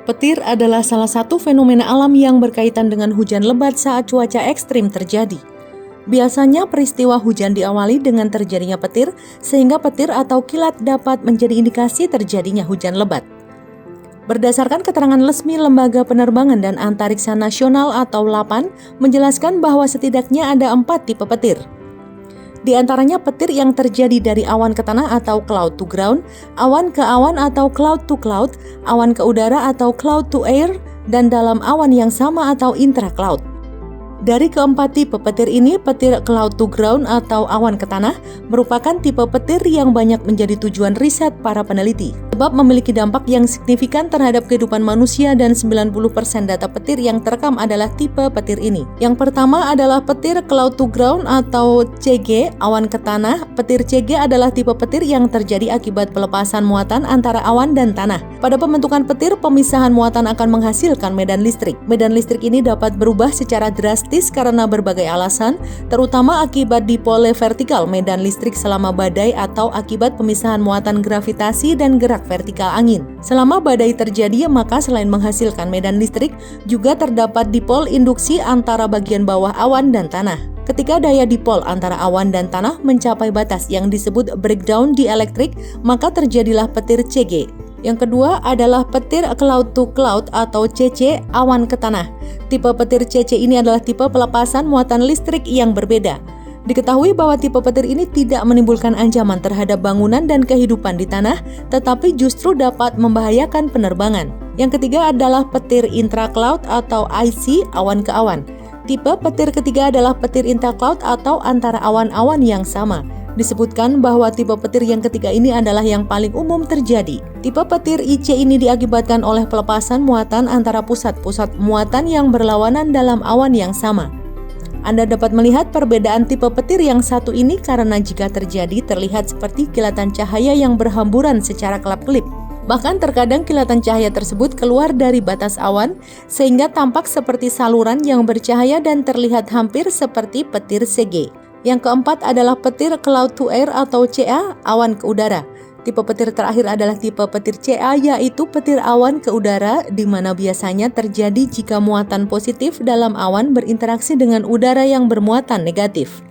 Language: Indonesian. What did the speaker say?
Petir adalah salah satu fenomena alam yang berkaitan dengan hujan lebat saat cuaca ekstrim terjadi. Biasanya peristiwa hujan diawali dengan terjadinya petir, sehingga petir atau kilat dapat menjadi indikasi terjadinya hujan lebat. Berdasarkan keterangan resmi Lembaga Penerbangan dan Antariksa Nasional atau LAPAN, menjelaskan bahwa setidaknya ada 4 tipe petir. Di antaranya petir yang terjadi dari awan ke tanah atau cloud to ground, awan ke awan atau cloud to cloud, awan ke udara atau cloud to air, dan dalam awan yang sama atau intra-cloud. Dari keempat tipe petir ini, petir cloud to ground atau awan ke tanah merupakan tipe petir yang banyak menjadi tujuan riset para peneliti, sebab memiliki dampak yang signifikan terhadap kehidupan manusia dan 90% data petir yang terekam adalah tipe petir ini. Yang pertama adalah petir cloud to ground atau CG, awan ke tanah. Petir CG adalah tipe petir yang terjadi akibat pelepasan muatan antara awan dan tanah. Pada pembentukan petir, pemisahan muatan akan menghasilkan medan listrik. Medan listrik ini dapat berubah secara drastis karena berbagai alasan, terutama akibat dipole vertikal medan listrik selama badai atau akibat pemisahan muatan gravitasi dan gerak vertikal angin. Selama badai terjadi, maka selain menghasilkan medan listrik, juga terdapat dipol induksi antara bagian bawah awan dan tanah. Ketika daya dipol antara awan dan tanah mencapai batas yang disebut breakdown dieelektrik, maka terjadilah petir CG. Yang kedua adalah petir cloud to cloud atau CC, awan ke tanah. Tipe petir CC ini adalah tipe pelepasan muatan listrik yang berbeda. Diketahui bahwa tipe petir ini tidak menimbulkan ancaman terhadap bangunan dan kehidupan di tanah, tetapi justru dapat membahayakan penerbangan. Yang ketiga adalah petir intra-cloud atau IC, awan ke awan. Tipe petir ketiga adalah petir intra-cloud atau antara awan-awan yang sama. Disebutkan bahwa tipe petir yang ketiga ini adalah yang paling umum terjadi. Tipe petir IC ini diakibatkan oleh pelepasan muatan antara pusat-pusat muatan yang berlawanan dalam awan yang sama. Anda dapat melihat perbedaan tipe petir yang satu ini karena jika terjadi terlihat seperti kilatan cahaya yang berhamburan secara kelap-kelip. Bahkan terkadang kilatan cahaya tersebut keluar dari batas awan sehingga tampak seperti saluran yang bercahaya dan terlihat hampir seperti petir CG. Yang keempat adalah petir cloud to air atau CA, awan ke udara. Tipe petir terakhir adalah tipe petir CA, yaitu petir awan ke udara, di mana biasanya terjadi jika muatan positif dalam awan berinteraksi dengan udara yang bermuatan negatif.